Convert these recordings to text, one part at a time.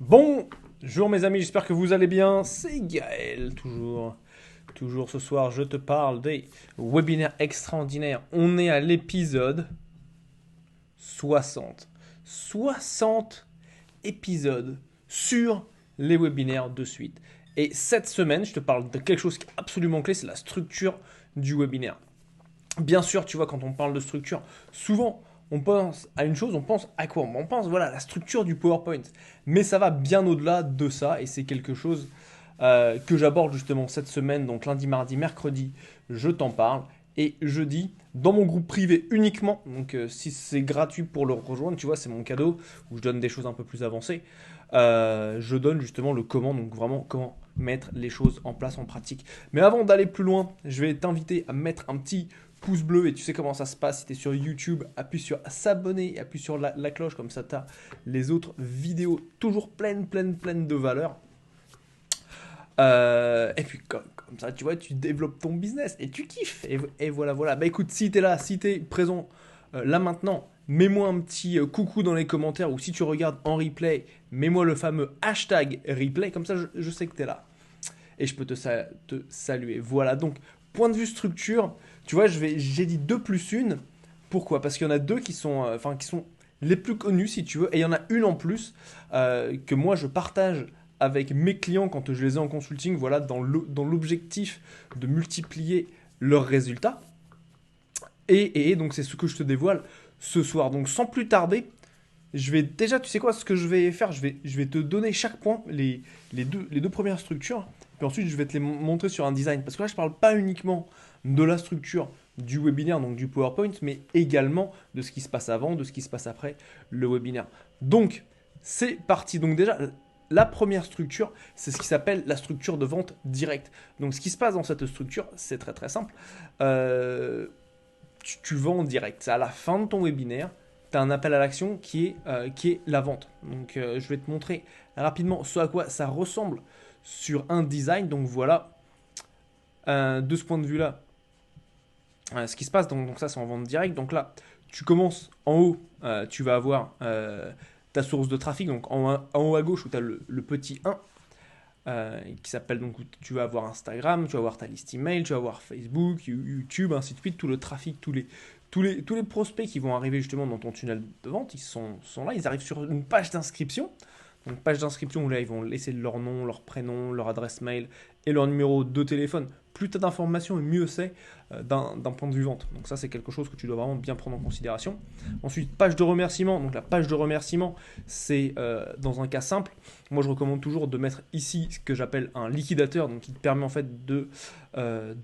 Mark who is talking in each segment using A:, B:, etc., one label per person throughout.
A: Bonjour mes amis, j'espère que vous allez bien. C'est Gaël, toujours ce soir, je te parle des webinaires extraordinaires. On est à l'épisode 60. 60 épisodes sur les webinaires de suite. Et cette semaine, je te parle de quelque chose qui est absolument clé, c'est la structure du webinaire. Bien sûr, tu vois, quand on parle de structure, souvent on pense à une chose, on pense à quoi? On pense, voilà, à la structure du PowerPoint. Mais ça va bien au-delà de ça et c'est quelque chose que j'aborde justement cette semaine, donc lundi, mardi, mercredi, je t'en parle. Et jeudi, dans mon groupe privé uniquement, donc si c'est gratuit pour le rejoindre, tu vois, c'est mon cadeau, où je donne des choses un peu plus avancées, je donne justement le comment, donc vraiment comment mettre les choses en place en pratique. Mais avant d'aller plus loin, je vais t'inviter à mettre un petit pouce bleu et tu sais comment ça se passe. Si tu es sur YouTube, appuie sur s'abonner et appuie sur la cloche, comme ça tu as les autres vidéos toujours pleines de valeur. Et puis comme ça, tu vois, tu développes ton business et tu kiffes. Et voilà. Bah écoute, si tu es là, si tu es présent là maintenant, mets-moi un petit coucou dans les commentaires ou si tu regardes en replay, mets-moi le fameux hashtag replay, comme ça je sais que tu es là. Et je peux te saluer. Voilà, donc point de vue structure, tu vois, j'ai dit 2 plus 1. Pourquoi? Parce qu'il y en a deux qui sont les plus connus si tu veux, et il y en a une en plus que moi je partage avec mes clients quand je les ai en consulting, voilà, dans l'objectif de multiplier leurs résultats. Et donc c'est ce que je te dévoile ce soir. Donc sans plus tarder, je vais déjà, tu sais quoi, ce que je vais faire, je vais te donner chaque point, les deux premières structures, puis ensuite je vais te les montrer sur un design. Parce que là, je ne parle pas uniquement de la structure du webinaire, donc du PowerPoint, mais également de ce qui se passe avant, de ce qui se passe après le webinaire. Donc, c'est parti. Donc déjà, la première structure, c'est ce qui s'appelle la structure de vente directe. Donc ce qui se passe dans cette structure, c'est très simple. Euh, tu vends en direct. C'est à la fin de ton webinaire, tu as un appel à l'action qui est la vente. Donc je vais te montrer rapidement ce à quoi ça ressemble sur un design. Donc voilà, de ce point de vue-là, ce qui se passe. Donc ça, c'est en vente directe. Donc là, tu commences en haut, tu vas avoir ta source de trafic. Donc en haut à gauche, où tu as le petit 1. Qui s'appelle donc, tu vas avoir Instagram, tu vas avoir ta liste email, tu vas avoir Facebook, YouTube, ainsi de suite, tout le trafic, tous les prospects qui vont arriver justement dans ton tunnel de vente, ils sont là, ils arrivent sur une page d'inscription. Donc page d'inscription où là ils vont laisser leur nom, leur prénom, leur adresse mail et leur numéro de téléphone. Plus tu as d'informations et mieux c'est d'un point de vue vente. Donc ça c'est quelque chose que tu dois vraiment bien prendre en considération. Ensuite page de remerciement. Donc la page de remerciement c'est dans un cas simple. Moi je recommande toujours de mettre ici ce que j'appelle un liquidateur, donc qui te permet en fait de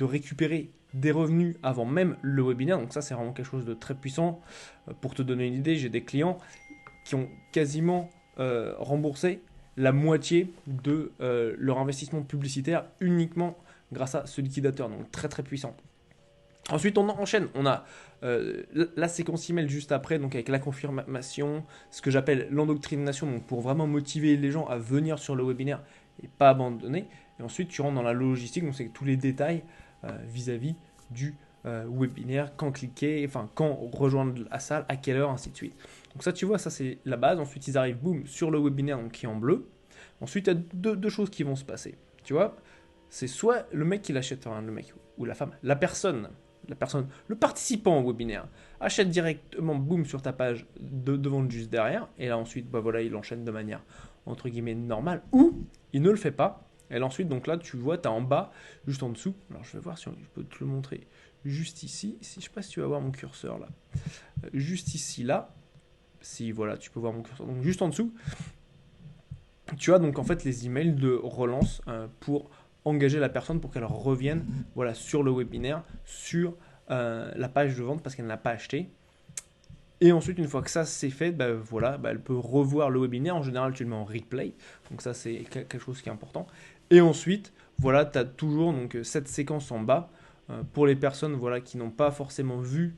A: récupérer des revenus avant même le webinaire. Donc ça c'est vraiment quelque chose de très puissant. Pour te donner une idée, j'ai des clients qui ont quasiment rembourser la moitié de leur investissement publicitaire uniquement grâce à ce liquidateur, donc très puissant. Ensuite, on enchaîne. On a la séquence email juste après, donc avec la confirmation, ce que j'appelle l'endoctrination, donc pour vraiment motiver les gens à venir sur le webinaire et pas abandonner. Et ensuite, tu rentres dans la logistique, donc c'est tous les détails vis-à-vis du webinaire, quand cliquer, enfin quand rejoindre la salle, à quelle heure, ainsi de suite. Donc ça, tu vois, ça c'est la base. Ensuite, ils arrivent, boum, sur le webinaire, donc qui est en bleu. Ensuite, il y a deux choses qui vont se passer. Tu vois, c'est soit le mec qui l'achète, enfin, le mec ou la femme, la personne, le participant au webinaire, achète directement, boum, sur ta page de vente juste derrière. Et là, ensuite, bah voilà, il enchaîne de manière, entre guillemets, normale. Ou il ne le fait pas. Et là, ensuite, donc là, tu vois, tu as en bas, juste en dessous. Alors, je vais voir si je peux te le montrer juste ici. Je ne sais pas si tu vas voir mon curseur là. Juste ici, là. Si, voilà, tu peux voir mon curseur. Donc, juste en dessous, tu as donc en fait les emails de relance pour engager la personne pour qu'elle revienne voilà, sur le webinaire, sur la page de vente parce qu'elle n'a pas acheté. Et ensuite, une fois que ça c'est fait, bah, voilà, bah, elle peut revoir le webinaire. En général, tu le mets en replay. Donc ça, c'est quelque chose qui est important. Et ensuite, voilà, tu as toujours donc, cette séquence en bas pour les personnes voilà, qui n'ont pas forcément vu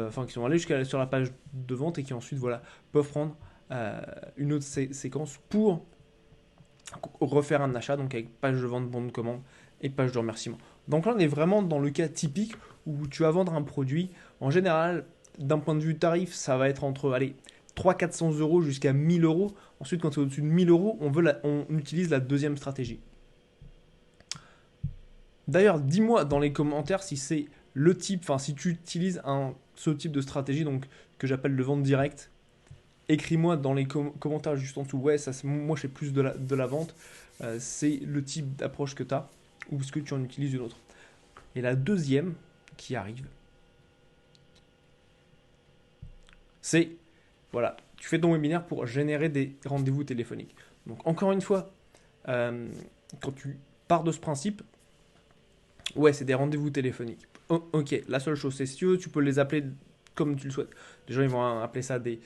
A: enfin qui sont allés jusqu'à sur la page de vente et qui ensuite voilà, peuvent prendre une autre séquence pour refaire un achat, donc avec page de vente, bon de commande et page de remerciement. Donc là, on est vraiment dans le cas typique où tu vas vendre un produit. En général, d'un point de vue tarif, ça va être entre allez, 300-400 euros jusqu'à 1000 euros. Ensuite, quand c'est au-dessus de 1000 euros, on utilise la deuxième stratégie. D'ailleurs, dis-moi dans les commentaires si c'est le type, enfin si tu utilises ce type de stratégie, donc que j'appelle le vente directe. Écris-moi dans les commentaires juste en dessous. Ouais, ça, moi je fais plus de la vente. C'est le type d'approche que tu as ou est-ce que tu en utilises une autre. Et la deuxième qui arrive, c'est, voilà, tu fais ton webinaire pour générer des rendez-vous téléphoniques. Donc encore une fois, quand tu pars de ce principe, ouais, c'est des rendez-vous téléphoniques. Oh, ok, la seule chose, c'est si tu peux les appeler comme tu le souhaites. Les gens, ils vont appeler ça des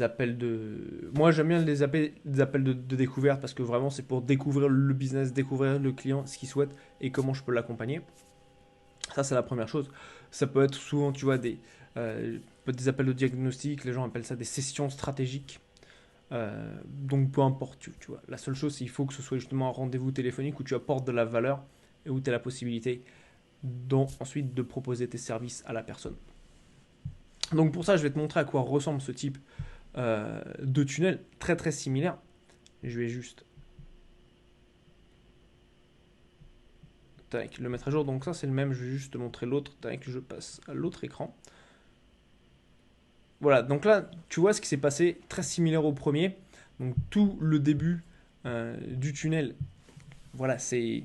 A: appels de... Moi, j'aime bien les appeler des appels de découverte parce que vraiment, c'est pour découvrir le business, découvrir le client, ce qu'il souhaite et comment je peux l'accompagner. Ça, c'est la première chose. Ça peut être souvent, tu vois, des appels de diagnostic. Les gens appellent ça des sessions stratégiques. Donc, peu importe, tu vois. La seule chose, c'est qu'il faut que ce soit justement un rendez-vous téléphonique où tu apportes de la valeur et où tu as la possibilité ensuite de proposer tes services à la personne. Donc pour ça, je vais te montrer à quoi ressemble ce type de tunnel, très très similaire. Je vais juste le mettre à jour. Donc ça, c'est le même. Je vais juste te montrer l'autre. Je passe à l'autre écran. Voilà, donc là, tu vois ce qui s'est passé, très similaire au premier. Donc tout le début du tunnel, voilà, c'est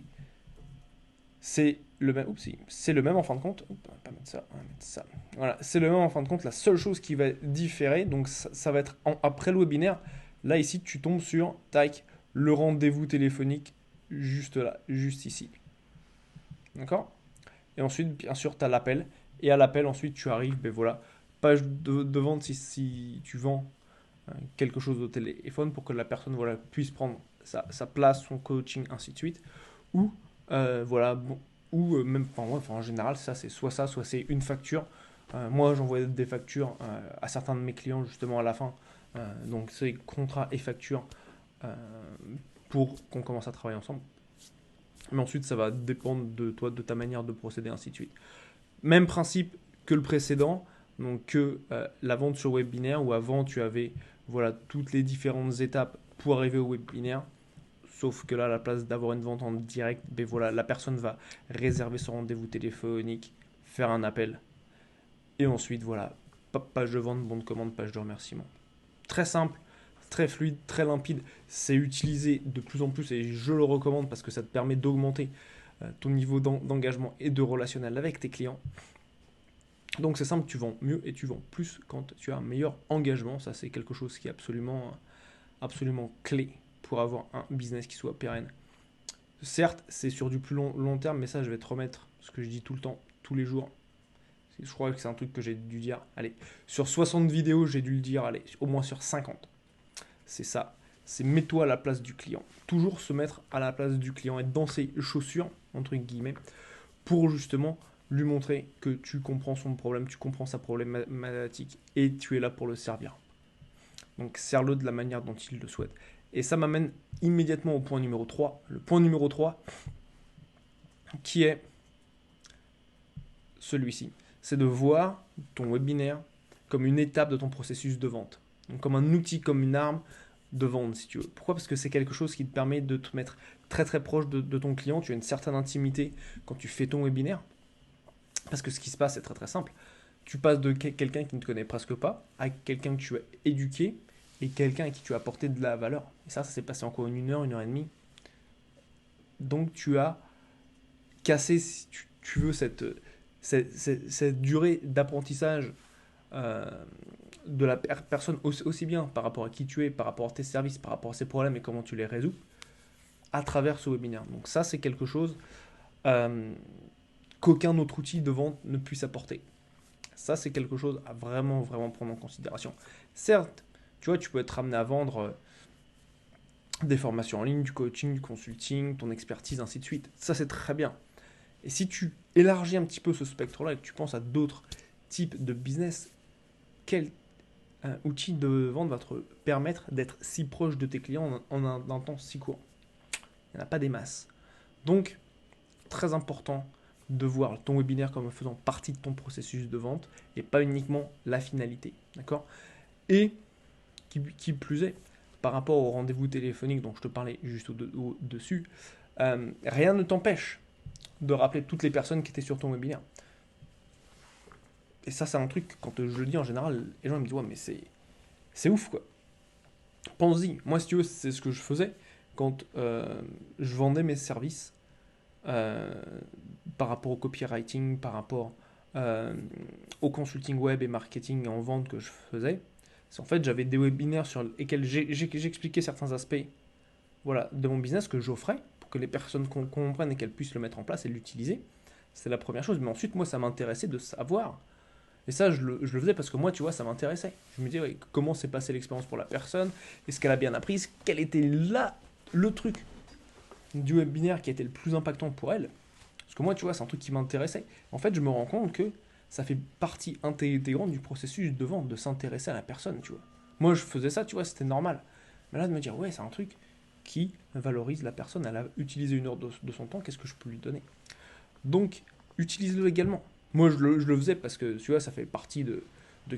A: le même. Oups, c'est le même en fin de compte. On va pas mettre ça, on va mettre ça. Voilà, c'est le même en fin de compte. La seule chose qui va différer, donc ça va être après le webinaire. Là, ici, tu tombes sur le rendez-vous téléphonique juste là, juste ici. D'accord? Et ensuite, bien sûr, tu as l'appel. Et à l'appel, ensuite, tu arrives, ben voilà, page de vente si tu vends quelque chose au téléphone pour que la personne voilà, puisse prendre sa place, son coaching, ainsi de suite. Ou, voilà, bon, ou même, en général, ça, soit c'est une facture. Moi, j'envoie des factures à certains de mes clients, justement, à la fin. Donc, c'est contrat et facture pour qu'on commence à travailler ensemble. Mais ensuite, ça va dépendre de toi, de ta manière de procéder, ainsi de suite. Même principe que le précédent, donc que la vente sur webinaire, où avant tu avais voilà, toutes les différentes étapes pour arriver au webinaire. Sauf que là, à la place d'avoir une vente en direct, ben voilà, la personne va réserver son rendez-vous téléphonique, faire un appel. Et ensuite, voilà, page de vente, bon de commande, page de remerciement. Très simple, très fluide, très limpide. C'est utilisé de plus en plus et je le recommande parce que ça te permet d'augmenter ton niveau d'engagement et de relationnel avec tes clients. Donc c'est simple, tu vends mieux et tu vends plus quand tu as un meilleur engagement. Ça, c'est quelque chose qui est absolument clé pour avoir un business qui soit pérenne. Certes, c'est sur du plus long terme, mais ça, je vais te remettre ce que je dis tout le temps, tous les jours. Je crois que c'est un truc que j'ai dû dire. Allez, sur 60 vidéos, j'ai dû le dire, allez, au moins sur 50. C'est ça. C'est mets-toi à la place du client. Toujours se mettre à la place du client, être dans ses chaussures, entre guillemets, pour justement lui montrer que tu comprends son problème, tu comprends sa problématique et tu es là pour le servir. Donc, sers-le de la manière dont il le souhaite. Et ça m'amène immédiatement au point numéro 3. Le point numéro 3, qui est celui-ci. C'est de voir ton webinaire comme une étape de ton processus de vente. Donc, comme un outil, comme une arme de vente, si tu veux. Pourquoi? Parce que c'est quelque chose qui te permet de te mettre très très proche de ton client. Tu as une certaine intimité quand tu fais ton webinaire. Parce que ce qui se passe, c'est très très simple. Tu passes de quelqu'un qui ne te connaît presque pas à quelqu'un que tu as éduqué et quelqu'un à qui tu as apporté de la valeur. Et ça s'est passé en quoi? Une heure et demie. Donc tu as cassé, si tu veux, cette durée d'apprentissage de la personne aussi bien par rapport à qui tu es, par rapport à tes services, par rapport à ses problèmes et comment tu les résous à travers ce webinaire. Donc ça, c'est quelque chose qu'aucun autre outil de vente ne puisse apporter. Ça, c'est quelque chose à vraiment, vraiment prendre en considération. Certes, tu vois, tu peux être amené à vendre des formations en ligne, du coaching, du consulting, ton expertise, ainsi de suite. Ça, c'est très bien. Et si tu élargis un petit peu ce spectre-là et que tu penses à d'autres types de business, quel outil de vente va te permettre d'être si proche de tes clients en un temps si court? Il n'y en a pas des masses. Donc, très important de voir ton webinaire comme faisant partie de ton processus de vente et pas uniquement la finalité. D'accord? Et qui plus est, par rapport au rendez-vous téléphonique dont je te parlais juste au-dessus, rien ne t'empêche de rappeler toutes les personnes qui étaient sur ton webinaire. Et ça, c'est un truc, quand je le dis en général, les gens me disent ouais, mais c'est ouf quoi. Pense-y, moi si tu veux, c'est ce que je faisais quand je vendais mes services euh, par rapport au copywriting, par rapport au consulting web et marketing en vente que je faisais. C'est en fait, j'avais des webinaires sur lesquels j'expliquais certains aspects voilà, de mon business que j'offrais pour que les personnes comprennent et qu'elles puissent le mettre en place et l'utiliser. C'est la première chose. Mais ensuite, moi, ça m'intéressait de savoir. Et ça, je le faisais parce que moi, tu vois, ça m'intéressait. Je me disais, ouais, comment s'est passée l'expérience pour la personne? Est-ce qu'elle a bien appris? Quel était là le truc du webinaire qui a été le plus impactant pour elle? Parce que moi, tu vois, c'est un truc qui m'intéressait. En fait, je me rends compte que ça fait partie intégrante du processus de vente, de s'intéresser à la personne, tu vois. Moi, je faisais ça, tu vois, c'était normal. Mais là, de me dire, ouais, c'est un truc qui valorise la personne, elle a utilisé une heure de son temps, qu'est-ce que je peux lui donner? Donc, utilise-le également. Moi, je le faisais parce que, tu vois, ça fait partie de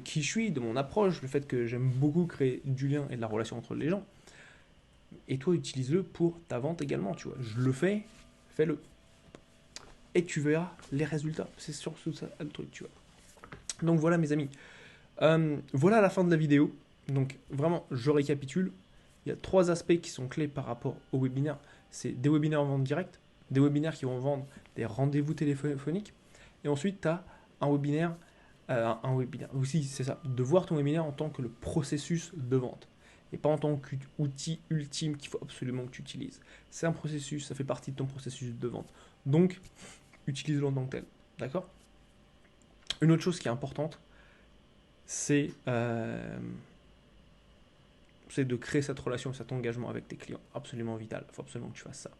A: qui je suis, de mon approche, le fait que j'aime beaucoup créer du lien et de la relation entre les gens. Et toi, utilise-le pour ta vente également, tu vois. Je le fais, fais-le. Et tu verras les résultats. C'est surtout ça le truc, tu vois. Donc voilà, mes amis. Voilà la fin de la vidéo. Donc vraiment, je récapitule. Il y a 3 aspects qui sont clés par rapport au webinaire. C'est des webinaires en vente directe, des webinaires qui vont vendre des rendez-vous téléphoniques. Et ensuite, tu as un webinaire. Aussi, c'est ça, de voir ton webinaire en tant que le processus de vente. Et pas en tant qu'outil ultime qu'il faut absolument que tu utilises. C'est un processus, ça fait partie de ton processus de vente. Donc, utilise-le en tant que tel. D'accord? Une autre chose qui est importante, c'est de créer cette relation, cet engagement avec tes clients. Absolument vital. Il faut absolument que tu fasses ça.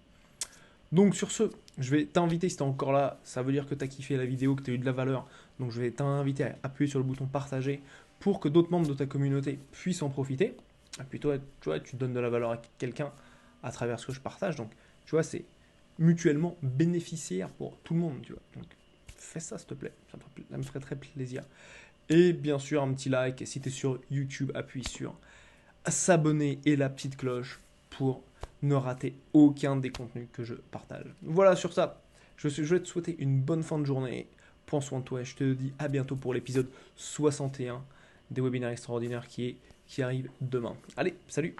A: Donc sur ce, je vais t'inviter, si tu es encore là, ça veut dire que tu as kiffé la vidéo, que tu as eu de la valeur. Donc je vais t'inviter à appuyer sur le bouton partager pour que d'autres membres de ta communauté puissent en profiter. Et puis toi, tu vois, tu donnes de la valeur à quelqu'un à travers ce que je partage. Donc tu vois, c'est mutuellement bénéficiaire pour tout le monde. Tu vois. Donc fais ça s'il te plaît, ça me ferait très plaisir. Et bien sûr, un petit like. Et si tu es sur YouTube, appuie sur s'abonner et la petite cloche pour ne rater aucun des contenus que je partage. Voilà, sur ça, je vais te souhaiter une bonne fin de journée. Prends soin de toi et je te dis à bientôt pour l'épisode 61 des webinaires extraordinaires qui arrive demain. Allez, salut!